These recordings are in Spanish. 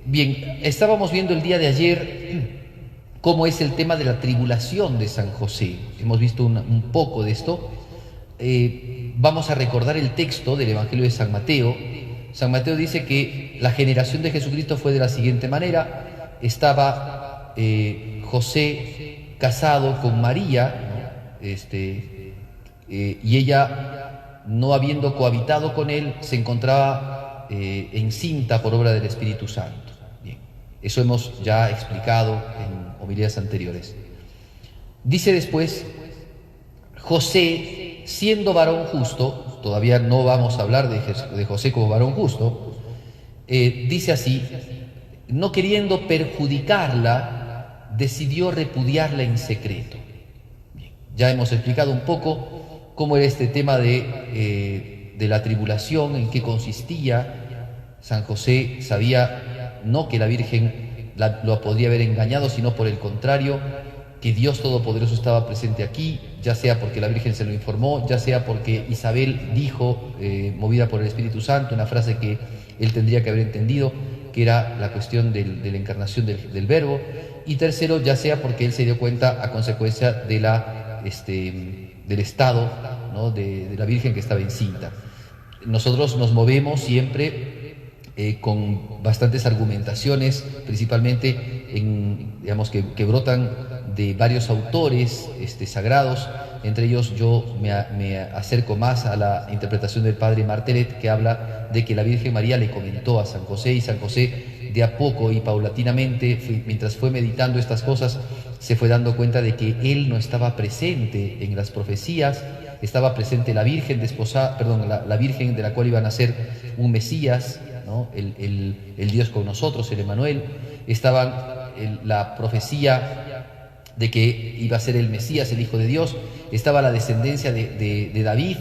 Bien, estábamos viendo el día de ayer cómo es el tema de la tribulación de San José. Hemos visto un poco de esto. Vamos a recordar el texto del Evangelio de San Mateo. San Mateo dice que la generación de Jesucristo fue de la siguiente manera. Estaba José casado con María, ¿no? Y ella, no habiendo cohabitado con él, se encontraba encinta por obra del Espíritu Santo. Bien, eso hemos ya explicado en homilías anteriores. Dice después, José, siendo varón justo, todavía no vamos a hablar de José como varón justo, dice así, no queriendo perjudicarla, decidió repudiarla en secreto. Bien, ya hemos explicado un poco cómo era este tema de la tribulación, en qué consistía. San José sabía no que la Virgen lo podría haber engañado, sino por el contrario, que Dios Todopoderoso estaba presente aquí, ya sea porque la Virgen se lo informó, ya sea porque Isabel dijo, movida por el Espíritu Santo, una frase que él tendría que haber entendido, que era la cuestión de la encarnación del Verbo, y tercero, ya sea porque él se dio cuenta a consecuencia de del estado, ¿no?, de la Virgen que estaba encinta. Nosotros nos movemos siempre con bastantes argumentaciones, principalmente digamos que brotan de varios autores sagrados. Entre ellos yo me acerco más a la interpretación del padre Martelet, que habla de que la Virgen María le comentó a San José, y San José de a poco y paulatinamente, mientras fue meditando estas cosas, se fue dando cuenta de que él no estaba presente en las profecías. Estaba presente la Virgen la Virgen de la cual iba a nacer un Mesías, ¿no?, el Dios con nosotros, el Emmanuel. Estaba la profecía de que iba a ser el Mesías, el Hijo de Dios. Estaba la descendencia de David,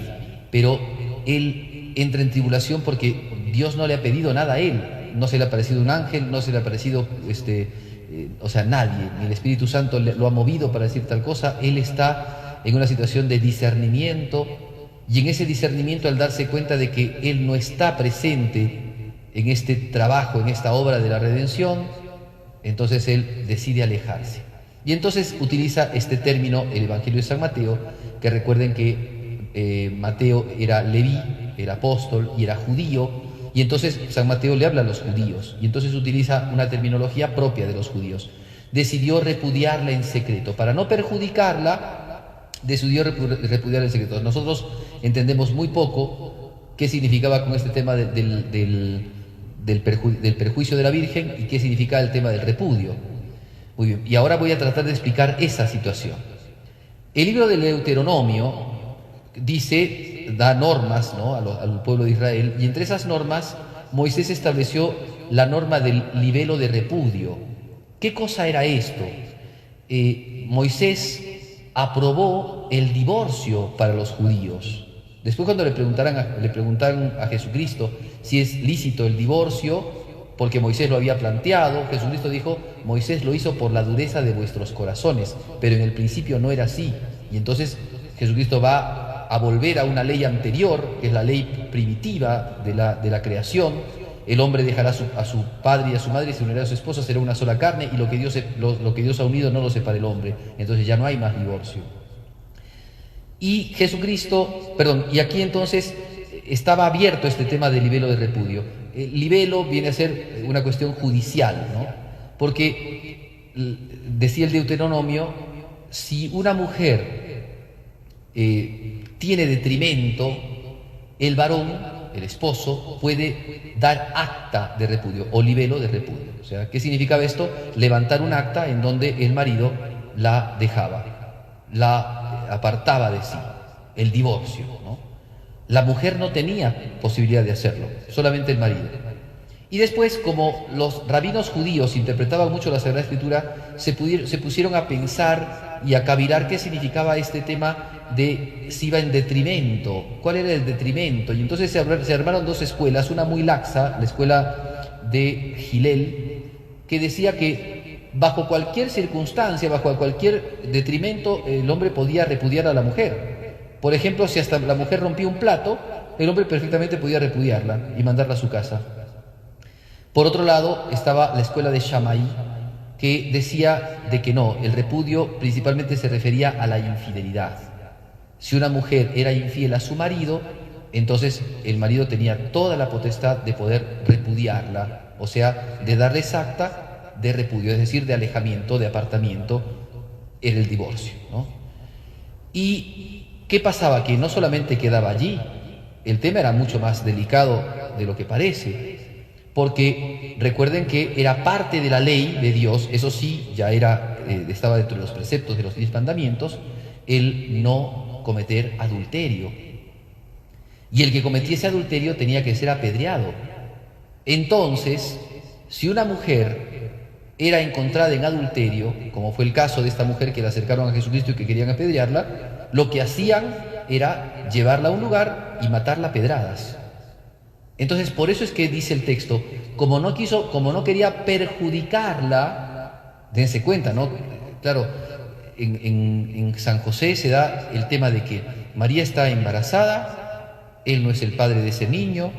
pero él entra en tribulación porque Dios no le ha pedido nada a él. No se le ha aparecido un ángel, no se le ha aparecido nadie, ni el Espíritu Santo lo ha movido para decir tal cosa. Él está en una situación de discernimiento, y en ese discernimiento, al darse cuenta de que él no está presente en este trabajo, en esta obra de la redención, entonces él decide alejarse. Y entonces utiliza este término, el Evangelio de San Mateo, que recuerden que Mateo era leví, era apóstol y era judío, y entonces San Mateo le habla a los judíos, y entonces utiliza una terminología propia de los judíos. Decidió repudiarla en secreto, para no perjudicarla. Decidió repudiar el secreto. Nosotros entendemos muy poco qué significaba con este tema del perjuicio de la Virgen, y qué significaba el tema del repudio. Muy bien, y ahora voy a tratar de explicar esa situación. El libro del Deuteronomio da normas, ¿no?, al pueblo de Israel, y entre esas normas Moisés estableció la norma del libelo de repudio. ¿Qué cosa era esto? Moisés aprobó el divorcio para los judíos. Después, cuando le preguntaron a Jesucristo si es lícito el divorcio, porque Moisés lo había planteado, Jesucristo dijo: Moisés lo hizo por la dureza de vuestros corazones, pero en el principio no era así. Y entonces Jesucristo va a volver a una ley anterior, que es la ley primitiva de la creación. El hombre dejará a su padre y a su madre y se unirá a su esposa, será una sola carne, y lo que Dios ha unido no lo separa el hombre. Entonces ya no hay más divorcio. Y y aquí entonces estaba abierto este tema del libelo de repudio. El libelo viene a ser una cuestión judicial, ¿no? Porque decía el Deuteronomio, si una mujer tiene detrimento, el varón, el esposo, puede dar acta de repudio o libelo de repudio. O sea, ¿qué significaba esto? Levantar un acta en donde el marido la dejaba, la apartaba de sí, el divorcio, ¿no? La mujer no tenía posibilidad de hacerlo, solamente el marido. Y después, como los rabinos judíos interpretaban mucho la Sagrada Escritura, se pusieron a pensar y a cavilar qué significaba este tema de si iba en detrimento, cuál era el detrimento. Y entonces se armaron dos escuelas, una muy laxa, la escuela de Gilel, que decía que bajo cualquier circunstancia, bajo cualquier detrimento, el hombre podía repudiar a la mujer. Por ejemplo, si hasta la mujer rompía un plato, el hombre perfectamente podía repudiarla y mandarla a su casa. Por otro lado, estaba la escuela de Shammai, que decía de que no, el repudio principalmente se refería a la infidelidad. Si una mujer era infiel a su marido, entonces el marido tenía toda la potestad de poder repudiarla, o sea, de darles acta de repudio, es decir, de alejamiento, de apartamiento, en el divorcio, ¿no? ¿Y qué pasaba? Que no solamente quedaba allí, el tema era mucho más delicado de lo que parece, porque recuerden que era parte de la ley de Dios, eso sí, ya estaba dentro de los preceptos de los 10 mandamientos, el no cometer adulterio. Y el que cometiese adulterio tenía que ser apedreado. Entonces, si una mujer era encontrada en adulterio, como fue el caso de esta mujer que la acercaron a Jesucristo y que querían apedrearla, lo que hacían era llevarla a un lugar y matarla a pedradas. Entonces, por eso es que dice el texto, como no quería perjudicarla, dense cuenta, ¿no? Claro, en San José se da el tema de que María está embarazada, él no es el padre de ese niño,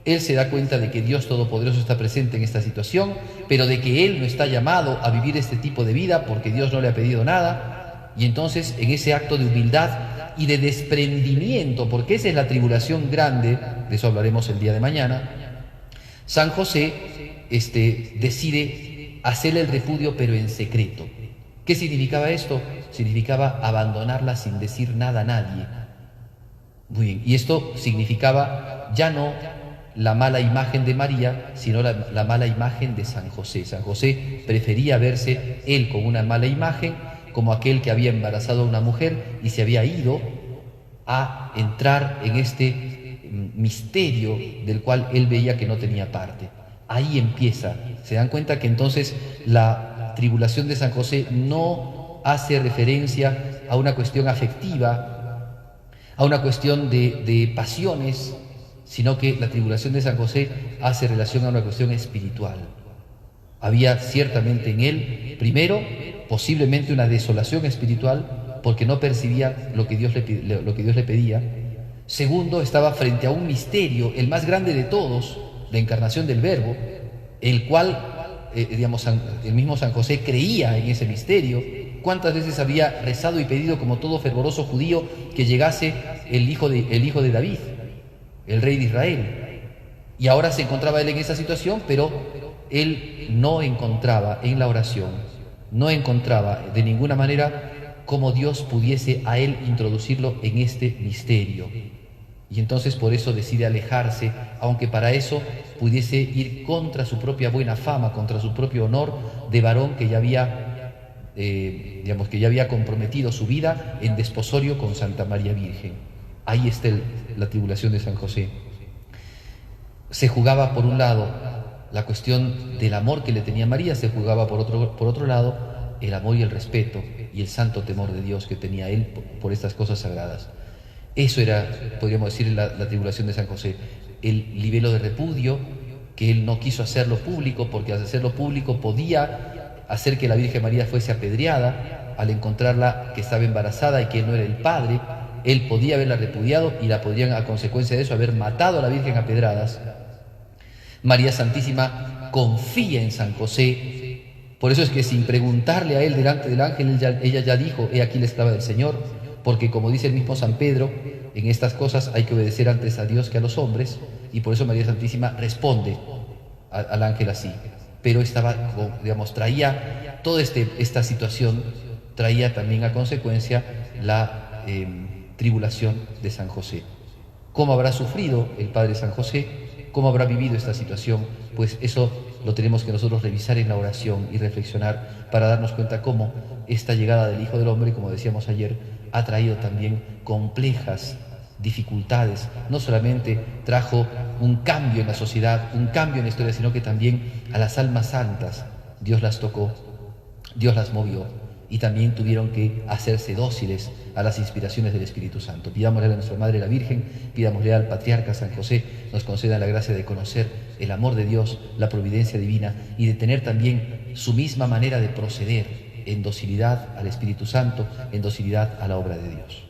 él se da cuenta de que Dios Todopoderoso está presente en esta situación, pero de que él no está llamado a vivir este tipo de vida porque Dios no le ha pedido nada, y entonces en ese acto de humildad y de desprendimiento, porque esa es la tribulación grande, de eso hablaremos el día de mañana, San José decide hacerle el repudio pero en secreto. ¿Qué significaba esto? Significaba abandonarla sin decir nada a nadie. Muy bien, y esto significaba ya no la mala imagen de María, sino la mala imagen de San José. San José prefería verse él con una mala imagen, como aquel que había embarazado a una mujer y se había ido a entrar en este misterio del cual él veía que no tenía parte. Ahí empieza. Se dan cuenta que entonces la tribulación de San José no hace referencia a una cuestión afectiva, a una cuestión de pasiones, sino que la tribulación de San José hace relación a una cuestión espiritual. Había ciertamente en él, primero, posiblemente una desolación espiritual, porque no percibía lo que Dios le pedía. Segundo, estaba frente a un misterio, el más grande de todos, la encarnación del Verbo, el cual, el mismo San José creía en ese misterio. ¿Cuántas veces había rezado y pedido, como todo fervoroso judío, que llegase el hijo de David, el rey de Israel? Y ahora se encontraba él en esa situación, pero él no encontraba en la oración, no encontraba de ninguna manera cómo Dios pudiese a él introducirlo en este misterio. Y entonces por eso decide alejarse, aunque para eso pudiese ir contra su propia buena fama, contra su propio honor de varón que ya había comprometido su vida en desposorio con Santa María Virgen. Ahí está la tribulación de San José. Se jugaba por un lado la cuestión del amor que le tenía María, se jugaba por otro lado el amor y el respeto y el santo temor de Dios que tenía él por estas cosas sagradas. Eso era, podríamos decir, la tribulación de San José, el libelo de repudio, que él no quiso hacerlo público, porque al hacerlo público podía hacer que la Virgen María fuese apedreada al encontrarla que estaba embarazada y que él no era el padre. Él podía haberla repudiado y la podrían, a consecuencia de eso, haber matado a la Virgen a pedradas. María Santísima confía en San José, por eso es que sin preguntarle a él delante del ángel, ella ya dijo: he aquí la esclava del Señor, porque como dice el mismo San Pedro, en estas cosas hay que obedecer antes a Dios que a los hombres, y por eso María Santísima responde al ángel así. Pero traía toda esta situación, traía también a consecuencia la tribulación de San José. ¿Cómo habrá sufrido el Padre San José? ¿Cómo habrá vivido esta situación? Pues eso lo tenemos que nosotros revisar en la oración y reflexionar para darnos cuenta cómo esta llegada del Hijo del Hombre, como decíamos ayer, ha traído también complejas dificultades. No solamente trajo un cambio en la sociedad, un cambio en la historia, sino que también a las almas santas Dios las tocó, Dios las movió, y también tuvieron que hacerse dóciles a las inspiraciones del Espíritu Santo. Pidámosle a nuestra Madre la Virgen, pidámosle al Patriarca San José, nos conceda la gracia de conocer el amor de Dios, la providencia divina, y de tener también su misma manera de proceder en docilidad al Espíritu Santo, en docilidad a la obra de Dios.